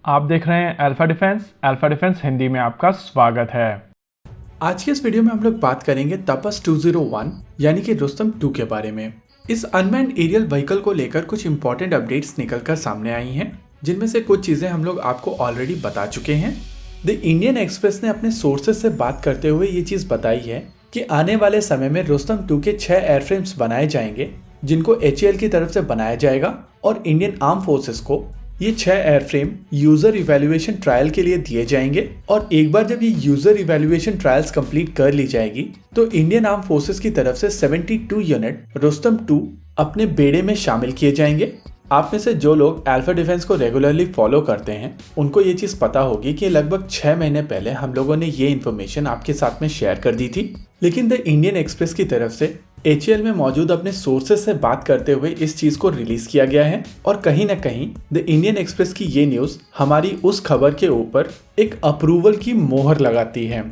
आप देख रहे हैं अल्फा डिफेंस हिंदी में आपका स्वागत है। आज के इस वीडियो में हम लोग बात करेंगे तपस 201 यानी कि रुस्तम 2 के बारे में। इस अनमैन्ड एरियल व्हीकल को लेकर कुछ इंपॉर्टेंट अपडेट्स निकलकर सामने आई हैं, जिनमें से कुछ चीजें हम लोग आपको ऑलरेडी बता चुके हैं। द इंडियन एक्सप्रेस ने अपने सोर्सेज से बात करते हुए ये चीज बताई है कि आने वाले समय में रुस्तम 2 के 6 एयरफ्रेम्स बनाए जाएंगे, जिनको HAL की तरफ से बनाया जाएगा और इंडियन आर्म फोर्सेस को ये 6 एयरफ्रेम यूजर इवैल्यूएशन ट्रायल के लिए दिए जाएंगे। और एक बार जब ये यूजर इवैल्यूएशन ट्रायल्स कंप्लीट कर ली जाएगी तो इंडियन आर्म फोर्सेस की तरफ से 72 यूनिट रुस्तम 2 अपने बेड़े में शामिल किए जाएंगे। आप में से जो लोग अल्फा डिफेंस को रेगुलरली फॉलो करते हैं उनको ये चीज पता होगी कि लगभग 6 महीने पहले हम लोगों ने ये इन्फॉर्मेशन आपके साथ में शेयर कर दी थी, लेकिन द इंडियन एक्सप्रेस की तरफ से HAL में मौजूद अपने सोर्सेज से बात करते हुए इस चीज को रिलीज किया गया है। और कहीं ना कहीं द इंडियन एक्सप्रेस की ये न्यूज हमारी उस खबर के ऊपर एक अप्रूवल की मोहर लगाती है।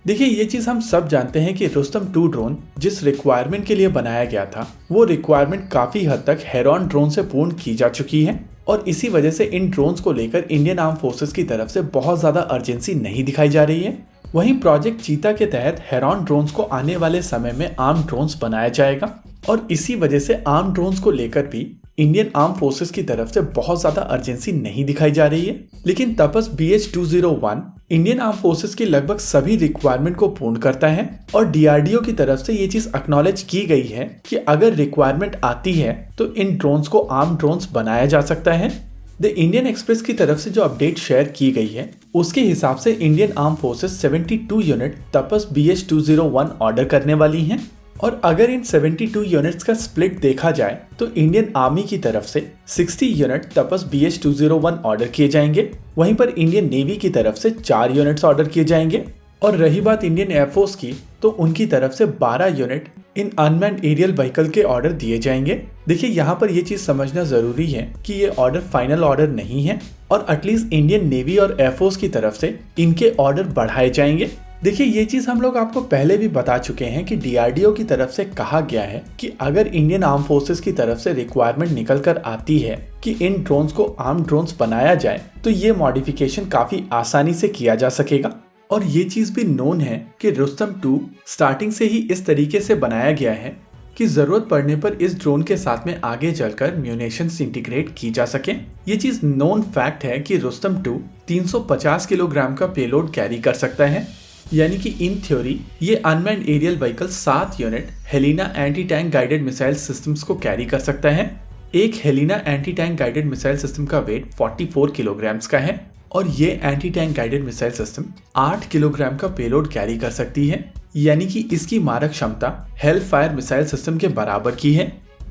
देखिए, ये चीज हम सब जानते हैं कि रुस्तम 2 ड्रोन जिस रिक्वायरमेंट के लिए बनाया गया था वो रिक्वायरमेंट काफी हद तक हेरॉन ड्रोन से पूर्ण की जा चुकी है, और इसी वजह से इन ड्रोन्स को लेकर इंडियन आर्म फोर्सेस की तरफ से बहुत ज्यादा अर्जेंसी नहीं दिखाई जा रही है। वहीं प्रोजेक्ट चीता के तहत हेरॉन ड्रोन्स को आने वाले समय में आर्म ड्रोन्स बनाया जाएगा, और इसी वजह से आर्म ड्रोन्स को लेकर भी इंडियन आर्म फोर्सेस की तरफ से बहुत ज्यादा अर्जेंसी नहीं दिखाई जा रही है। लेकिन तपस BH-201 इंडियन आर्म फोर्सेस की लगभग सभी रिक्वायरमेंट को पूर्ण करता है, और DRDO की तरफ से ये चीज एक्नॉलेज की गई है कि अगर रिक्वायरमेंट आती है तो इन ड्रोन्स को आर्म ड्रोन्स बनाया जा सकता है। द इंडियन एक्सप्रेस की तरफ से जो अपडेट शेयर की गई है उसके हिसाब से Indian arm forces 72 unit Tapas BH-201 order करने वाली हैं, और अगर इन 72 यूनिट्स का स्प्लिट देखा जाए तो इंडियन आर्मी की तरफ से 60 यूनिट तपस BH-201 ऑर्डर किए जाएंगे, वहीं पर इंडियन नेवी की तरफ से 4 यूनिट्स ऑर्डर किए जाएंगे। और रही बात इंडियन एयरफोर्स की, तो उनकी तरफ से 12 unit in unmanned aerial vehicle के ऑर्डर दिए जाएंगे। देखिए, यहाँ पर ये चीज समझना जरूरी है कि ये ऑर्डर फाइनल ऑर्डर नहीं है, और एटलीस्ट इंडियन नेवी और एयरफोर्स की तरफ से इनके ऑर्डर बढ़ाए जाएंगे। देखिए, ये चीज हम लोग आपको पहले भी बता चुके हैं कि DRDO की तरफ से कहा गया है कि अगर इंडियन आर्म फोर्सेस की तरफ से रिक्वायरमेंट निकल कर आती है कि इन ड्रोन्स को आर्म ड्रोन्स बनाया जाए तो ये मॉडिफिकेशन काफी आसानी से किया जा सकेगा। और ये चीज भी नोन है कि रुस्तम 2 स्टार्टिंग से ही इस तरीके से बनाया गया है कि जरूरत पड़ने पर इस ड्रोन के साथ में आगे चलकर म्यूनेशंस इंटीग्रेट की जा सके। ये चीज नोन फैक्ट है कि रुस्तम 2 350 किलोग्राम का पेलोड कैरी कर सकता है, यानी कि इन थ्योरी ये unmanned aerial vehicle 7 unit Helina anti tank guided missile systems को कैरी कर सकता है। एक Helina anti tank guided missile system का वेट 44 किलोग्राम्स का है, और ये anti tank guided missile system 8 kilogram का पेलोड कैरी कर सकती है, यानी कि इसकी मारक क्षमता हेल फायर मिसाइल सिस्टम के बराबर की है।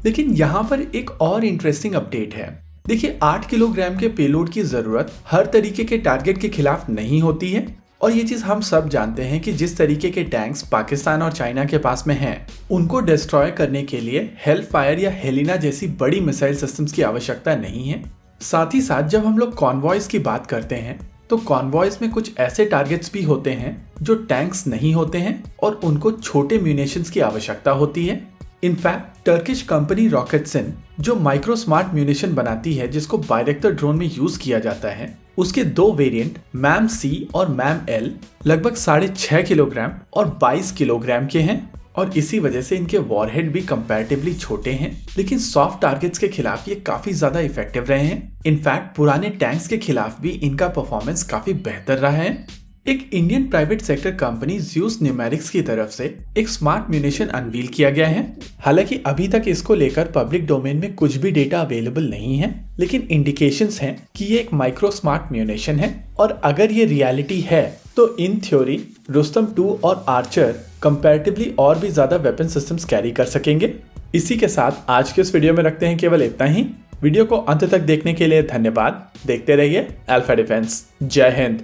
लेकिन यहाँ पर एक और इंटरेस्टिंग अपडेट है। देखिए, 8 किलोग्राम के पेलोड की जरूरत हर तरीके के टारगेट के खिलाफ नहीं होती है, और ये चीज हम सब जानते हैं कि जिस तरीके के टैंक्स पाकिस्तान और चाइना के पास में हैं, उनको डिस्ट्रॉय करने के लिए हेल फायर या हेलिना जैसी बड़ी मिसाइल सिस्टम्स की आवश्यकता नहीं है। साथ ही साथ जब हम लोग कॉन्वॉयज की बात करते हैं तो कॉन्वॉयज में कुछ ऐसे टारगेट्स भी होते हैं जो टैंक्स नहीं होते हैं, और उनको छोटे म्यूनेशंस की आवश्यकता होती है। इनफैक्ट टर्किश कंपनी रॉकेटसन जो माइक्रो स्मार्ट म्यूनिशन बनाती है, जिसको बायरेक्टर ड्रोन में यूज किया जाता है, उसके 2 वेरिएंट MAM-C और MAM-L लगभग 6.5 किलोग्राम और 22 किलोग्राम के हैं, और इसी वजह से इनके वॉरहेड भी कंपैरेटिवली छोटे हैं, लेकिन सॉफ्ट टारगेट्स के खिलाफ ये काफी ज्यादा इफेक्टिव रहे हैं। इनफैक्ट पुराने टैंक्स के खिलाफ भी इनका परफॉर्मेंस काफी बेहतर रहा है। एक Indian private sector company Zeus numerics की तरफ से एक स्मार्ट म्यूनिशन अनवील किया गया है। हालांकि अभी तक इसको लेकर पब्लिक डोमेन में कुछ भी डेटा अवेलेबल नहीं है, लेकिन इंडिकेशंस हैं कि ये एक माइक्रो स्मार्ट म्यूनिशन है, और अगर ये रियलिटी है तो इन थ्योरी रुस्तम 2 और आर्चर कंपैरेटिवली और भी ज्यादा वेपन सिस्टम्स कैरी कर सकेंगे। इसी के साथ आज के इस वीडियो में रखते हैं केवल इतना ही। वीडियो को अंत तक देखने के लिए धन्यवाद। देखते रहिए अल्फा डिफेंस। जय हिंद।